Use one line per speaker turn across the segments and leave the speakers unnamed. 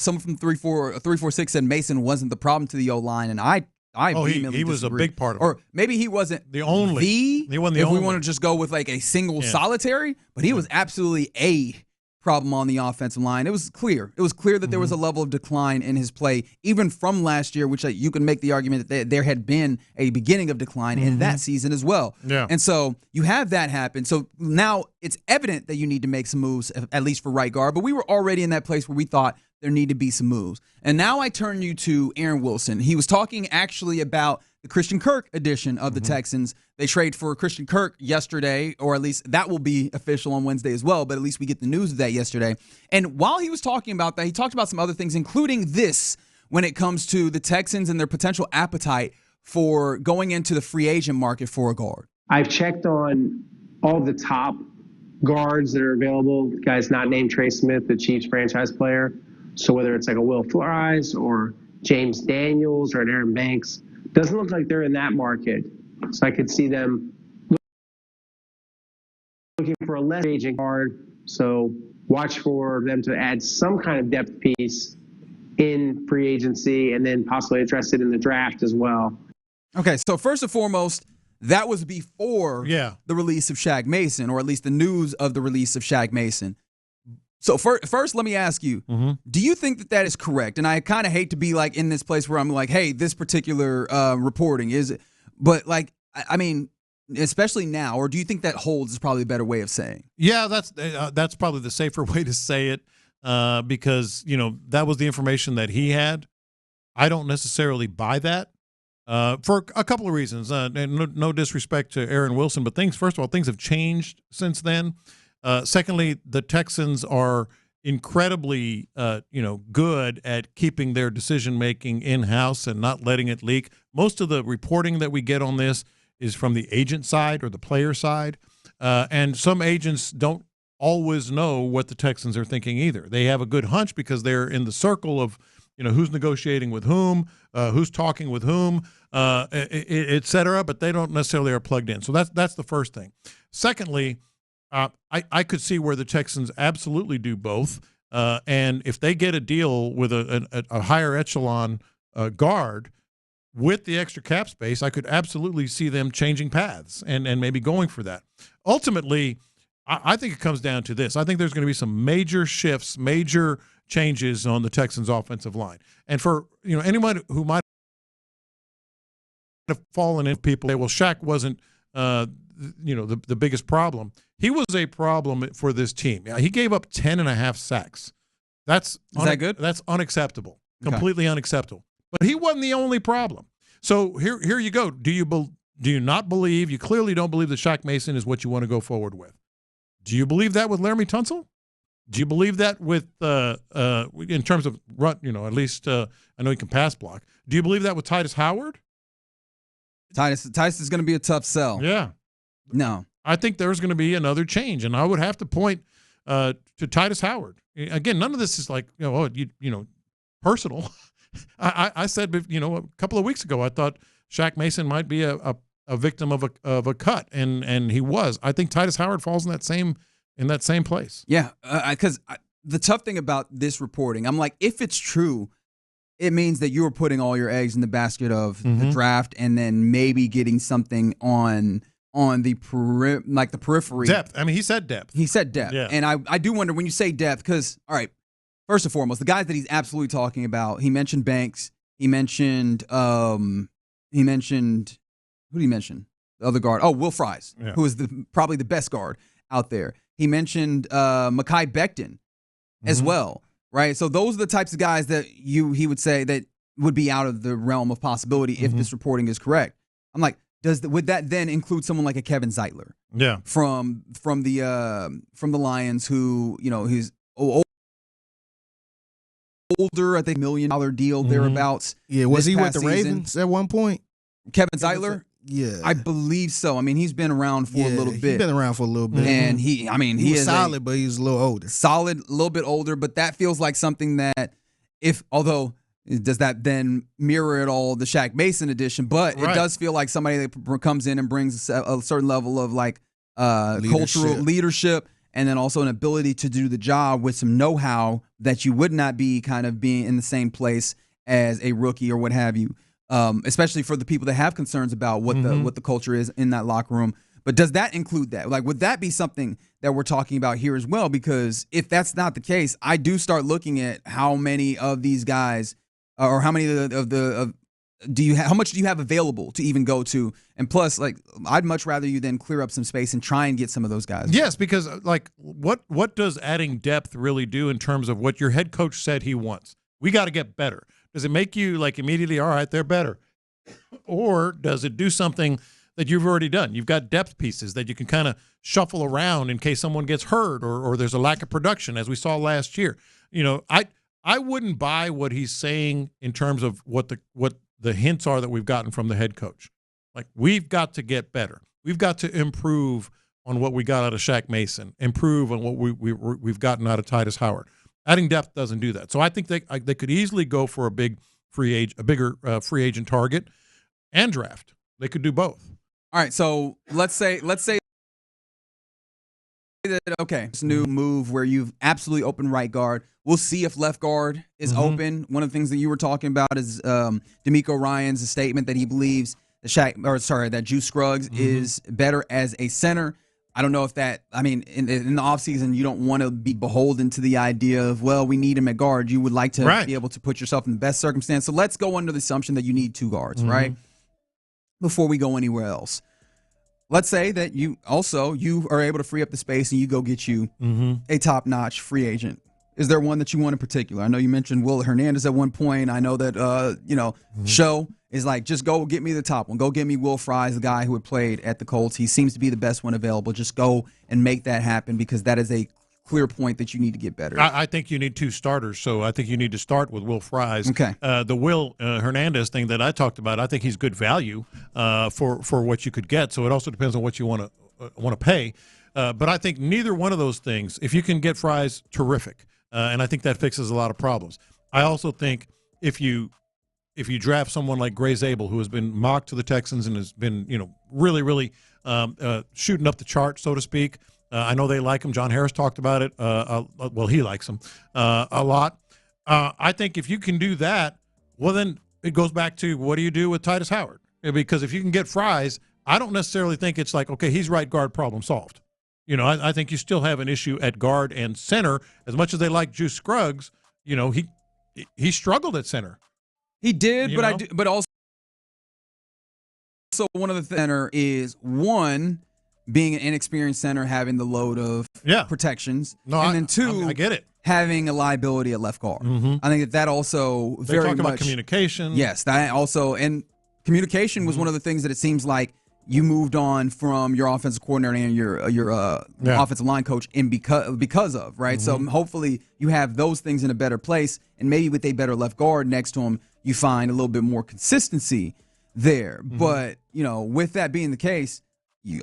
someone from 346 said Mason wasn't the problem to the O-line, and I vehemently
he was
disagree.
a big part of it.
Or maybe he wasn't
the only. He wasn't the
if
only.
we want to just go with like a single solitary, but he was absolutely a problem on the offensive line. It was clear. It was clear that there was a level of decline in his play, even from last year, which you can make the argument that there had been a beginning of decline in that season as well.
Yeah.
And so you have that happen. So now it's evident that you need to make some moves, at least for right guard, but we were already in that place where we thought there need to be some moves. And now I turn you to Aaron Wilson. He was talking actually about the Christian Kirk edition of the Texans. They trade for Christian Kirk yesterday, or at least that will be official on Wednesday as well, but at least we get the news of that yesterday. And while he was talking about that, he talked about some other things, including this when it comes to the Texans and their potential appetite for going into the free agent market for a guard.
I've checked on all the top guards that are available, guys not named Trey Smith, the Chiefs franchise player. So whether it's like a Will Flores or James Daniels or an Aaron Banks, doesn't look like they're in that market. So I could see them looking for a less aging guard. So watch for them to add some kind of depth piece in free agency and then possibly address it in the draft as well.
Okay, so first and foremost, that was before the release of Shaq Mason, or at least the news of the release of Shaq Mason. So first, let me ask you, do you think that is correct? And I kind of hate to be like in this place where I'm like, hey, this particular reporting is it? But like, I mean, especially now, or do you think that holds is probably a better way of saying?
Yeah, that's probably the safer way to say it because, that was the information that he had. I don't necessarily buy that for a couple of reasons. And no disrespect to Aaron Wilson, but first of all, things have changed since then. Secondly, the Texans are incredibly, good at keeping their decision-making in-house and not letting it leak. Most of the reporting that we get on this is from the agent side or the player side, and some agents don't always know what the Texans are thinking either. They have a good hunch because they're in the circle of, who's negotiating with whom, who's talking with whom, et cetera, but they don't necessarily are plugged in. So that's the first thing. Secondly, I could see where the Texans absolutely do both. And if they get a deal with a higher echelon guard with the extra cap space, I could absolutely see them changing paths and maybe going for that. Ultimately, I think it comes down to this. I think there's going to be some major shifts, major changes on the Texans' offensive line. And for anyone who might have fallen in, people say, well, Shaq wasn't the biggest problem. He was a problem for this team. He gave up 10.5 sacks. Is that good? That's unacceptable. Okay. Completely unacceptable. But he wasn't the only problem. So here you go. Do you not believe? You clearly don't believe that Shaq Mason is what you want to go forward with. Do you believe that with Laremy Tunsil? Do you believe that with in terms of run? At least I know he can pass block. Do you believe that with Titus Howard?
Titus is going to be a tough sell.
Yeah.
No.
I think there's going to be another change, and I would have to point to Titus Howard. Again, none of this is like personal. I said a couple of weeks ago I thought Shaq Mason might be a victim of a cut, and he was. I think Titus Howard falls in that same place.
Yeah, because the tough thing about this reporting, I'm like, if it's true, it means that you were putting all your eggs in the basket of the draft, and then maybe getting something on the periphery.
Depth. I mean, he said depth.
Yeah. And I do wonder when you say depth, because, all right, first and foremost, the guys that he's absolutely talking about, he mentioned Banks. He mentioned, who did he mention? The other guard. Oh, Will Fries, who is probably the best guard out there. He mentioned Mekhi Becton as well, right? So those are the types of guys that he would say that would be out of the realm of possibility if this reporting is correct. I'm like, would that then include someone like a Kevin Zeitler?
Yeah.
From the Lions, who he's older, I think $1 million deal thereabouts.
Yeah, was he with the Ravens at one point?
Kevin Zeitler?
Yeah,
I believe so. I mean, he's been around for a little bit.
He's been around for a little bit,
and he
was solid, but he's a little older.
Solid, a little bit older, but that feels like something that, although does that then mirror at all the Shaq Mason edition? But it does feel like somebody that comes in and brings a certain level of like cultural leadership and then also an ability to do the job with some know-how that you would not be kind of being in the same place as a rookie or what have you, especially for the people that have concerns about what the culture is in that locker room. But does that include that? Like, would that be something that we're talking about here as well? Because if that's not the case, I do start looking at how many of these guys or how many how much do you have available to even go to? And plus, like, I'd much rather you then clear up some space and try and get some of those guys.
Yes, because like what does adding depth really do in terms of what your head coach said he wants? We got to get better. Does it make you like immediately, all right, they're better? Or does it do something that you've already done? You've got depth pieces that you can kind of shuffle around in case someone gets hurt or there's a lack of production, as we saw last year. You know, I wouldn't buy what he's saying in terms of what the hints are that we've gotten from the head coach. Like, we've got to get better. We've got to improve on what we got out of Shaq Mason, improve on what we've gotten out of Titus Howard. Adding depth doesn't do that. So I think they could easily go for a bigger free agent target and draft. They could do both.
All right, so let's say that, okay, this new move where you've absolutely open right guard. We'll see if left guard is open. One of the things that you were talking about is D'Amico Ryan's statement that he believes that Juice Scruggs is better as a center. I don't know if that, I mean, in the offseason, you don't want to be beholden to the idea of, well, we need him at guard. You would like to be able to put yourself in the best circumstance. So let's go under the assumption that you need two guards, right? Before we go anywhere else. Let's say that you are able to free up the space and you go get you a top-notch free agent. Is there one that you want in particular? I know you mentioned Will Hernandez at one point. I know that, Show is like, just go get me the top one. Go get me Will Fries, the guy who had played at the Colts. He seems to be the best one available. Just go and make that happen because that is a clear point that you need to get better.
I think you need two starters, so I think you need to start with Will Fries.
Okay.
The Will Hernandez thing that I talked about, I think he's good value for what you could get. So it also depends on what you want to pay. But I think neither one of those things, if you can get Fries, terrific. And I think that fixes a lot of problems. I also think if you draft someone like Gray Zabel, who has been mocked to the Texans and has been, really, really shooting up the chart, so to speak. I know they like him. John Harris talked about it. Well, he likes him a lot. I think if you can do that, well, then it goes back to what do you do with Titus Howard? Because if you can get Fries, I don't necessarily think it's like, okay, he's right guard, problem solved. I think you still have an issue at guard and center. As much as they like Juice Scruggs, he struggled at center.
He did, but also one of the center is one, being an inexperienced center, having the load of protections.
No,
and then two,
I get it.
Having a liability at left guard. I think that also
they
very
talk
much
about communication.
Yes, that also, and communication was one of the things that it seems like you moved on from your offensive coordinator and your offensive line coach because of, right? So hopefully you have those things in a better place, and maybe with a better left guard next to him, you find a little bit more consistency there. But with that being the case,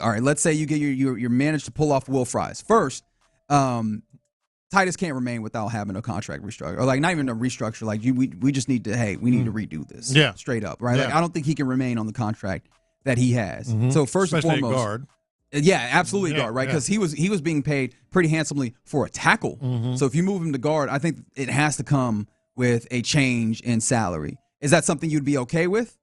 all right, let's say you get you managed to pull off Will Fries. First, Titus can't remain without having a contract restructure, or like not even a restructure. Like we just need to, we need to redo this.
Yeah,
straight up, right?
Yeah.
Like, I don't think he can remain on the contract that he has. So first
especially
and foremost,
guard.
Yeah, absolutely guard, right? Because he was being paid pretty handsomely for a tackle. So if you move him to guard, I think it has to come with a change in salary. Is that something you'd be okay with?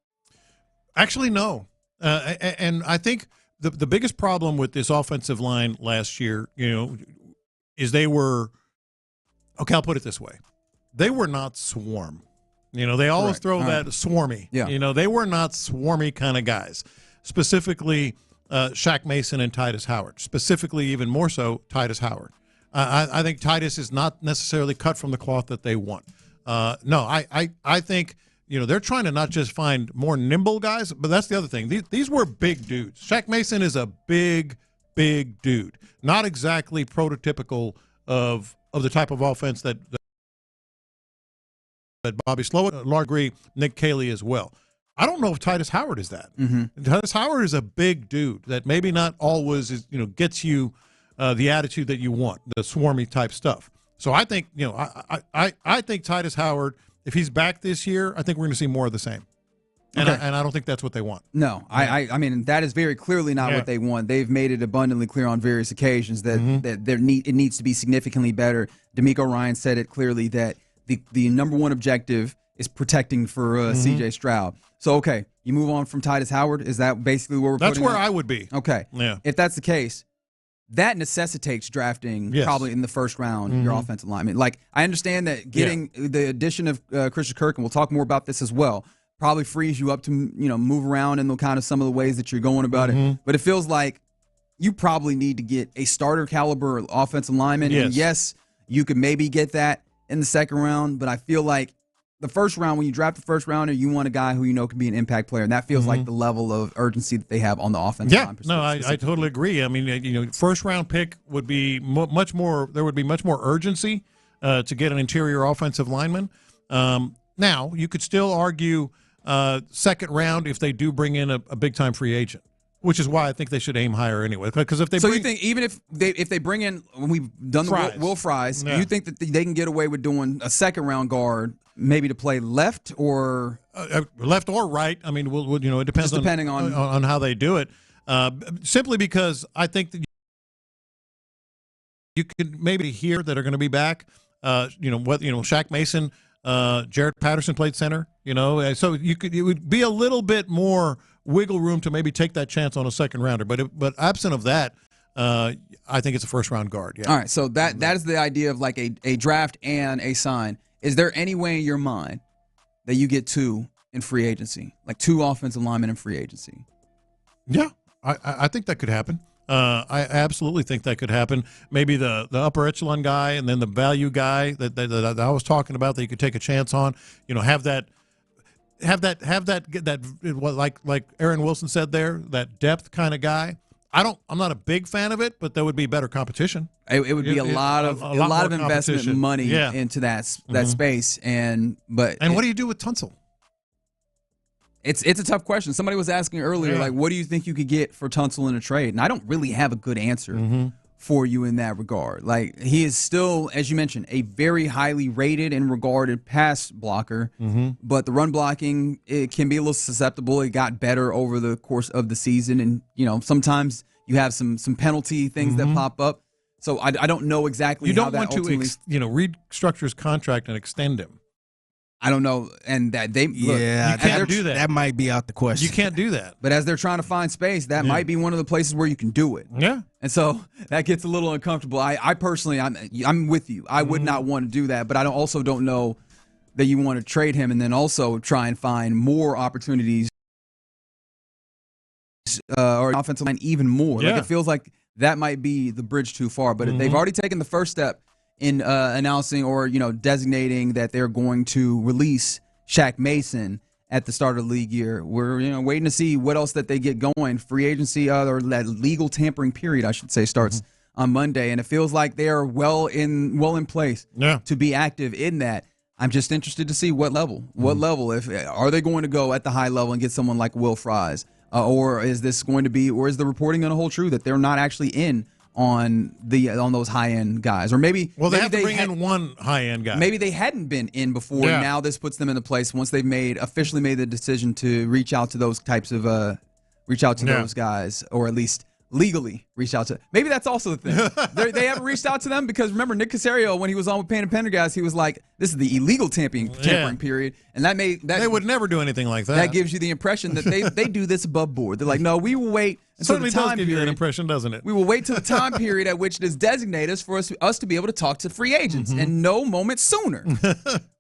Actually, no. And I think the biggest problem with this offensive line last year, is they were, okay, I'll put it this way. They were not swarm. They always throw that swarmy. Yeah. They were not swarmy kind of guys. Specifically, Shaq Mason and Titus Howard. Specifically, even more so, Titus Howard. I think Titus is not necessarily cut from the cloth that they want. No, I think they're trying to not just find more nimble guys, but that's the other thing. These were big dudes. Shaq Mason is a big dude. Not exactly prototypical of the type of offense that Bobby Slowik, Larry, Nick Caley as well. I don't know if Titus Howard is that. Titus Howard is a big dude that maybe not always is, gets you the attitude that you want, the swarmy type stuff. So I think, I think Titus Howard, if he's back this year, I think we're going to see more of the same. And,
Okay.
I don't think that's what they want.
No, I mean that is very clearly not what they want. They've made it abundantly clear on various occasions that it needs to be significantly better. D'Amico Ryan said it clearly that the number one objective is protecting for C.J. Stroud. So okay, you move on from Titus Howard. Is that basically where we're?
That's where I would be.
Okay,
yeah.
If that's the case, that necessitates drafting probably in the first round your offensive lineman. Like I understand that getting the addition of Christian Kirk, and we'll talk more about this as well, probably frees you up to move around in the kind of some of the ways that you're going about it. But it feels like you probably need to get a starter caliber offensive lineman.
Yes.
And yes, you could maybe get that in the second round, but I feel like the first round, when you draft the first rounder, you want a guy who can be an impact player, and that feels like the level of urgency that they have on the offensive line.
No, I totally agree. I mean, first round pick would be much more. There would be much more urgency to get an interior offensive lineman. Now, you could still argue second round if they do bring in a big time free agent, which is why I think they should aim higher anyway. Because if they
you think even if they bring in, when we've done the Will Fries, you think that they can get away with doing a second round guard? Maybe to play left or
left or right. I mean, it depends
depending on
how they do it. Simply because I think that you could maybe hear that are going to be back. Shaq Mason, Jared Patterson played center. So it would be a little bit more wiggle room to maybe take that chance on a second rounder. But absent of that, I think it's a first round guard. Yeah.
All right. So that is the idea of like a draft and a sign. Is there any way in your mind that you get two in free agency, like two offensive linemen in free agency?
Yeah, I think that could happen. I absolutely think that could happen. Maybe the upper echelon guy and then the value guy that I was talking about that you could take a chance on. Have that like Aaron Wilson said there, that depth kind of guy. I'm not a big fan of it, but there would be better competition.
It would be a lot of investment money into that space, but
what do you do with Tunsil?
It's a tough question. Somebody was asking earlier, like, what do you think you could get for Tunsil in a trade? And I don't really have a good answer for you in that regard. Like, he is still, as you mentioned, a very highly rated and regarded pass blocker, but the run blocking, it can be a little susceptible. It got better over the course of the season, and sometimes you have some penalty things that pop up. So I don't know exactly.
You don't want to restructure his contract and extend him.
I don't know, and that they
you can't do that.
That might be out the question.
You can't do that.
But as they're trying to find space, that might be one of the places where you can do it.
Yeah,
and so that gets a little uncomfortable. I personally, I'm with you. I would not want to do that, but I also don't know that you want to trade him and then also try and find more opportunities or an offensive line even more.
Yeah.
Like it feels like that might be the bridge too far. But they've already taken the first step in announcing or designating that they're going to release Shaq Mason at the start of the league year. We're waiting to see what else that they get going. Free agency or that legal tampering period, I should say, starts on Monday, and it feels like they are well in place to be active in that. I'm just interested to see what level. If are they going to go at the high level and get someone like Will Fries, or is this going to be, or is the reporting going to hold true that they're not actually in on those high end guys, or maybe
they have to bring in one high end guy.
Maybe they hadn't been in before. And now this puts them into place once they've officially made the decision to reach out to those types of those guys, or at least legally reach out to. Maybe that's also the thing. They haven't reached out to them because remember Nick Caserio, when he was on with Payne and Pendergast, he was like, "This is the illegal tampering period," and
they would never do anything like that.
That gives you the impression that they do this above board. They're like, "No, we will wait."
It certainly does give you that impression, doesn't it?
We will wait till the time period at which it is designated for us to be able to talk to free agents, and no moment sooner.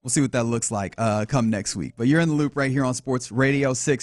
We'll see what that looks like come next week. But you're in the loop right here on Sports Radio 6.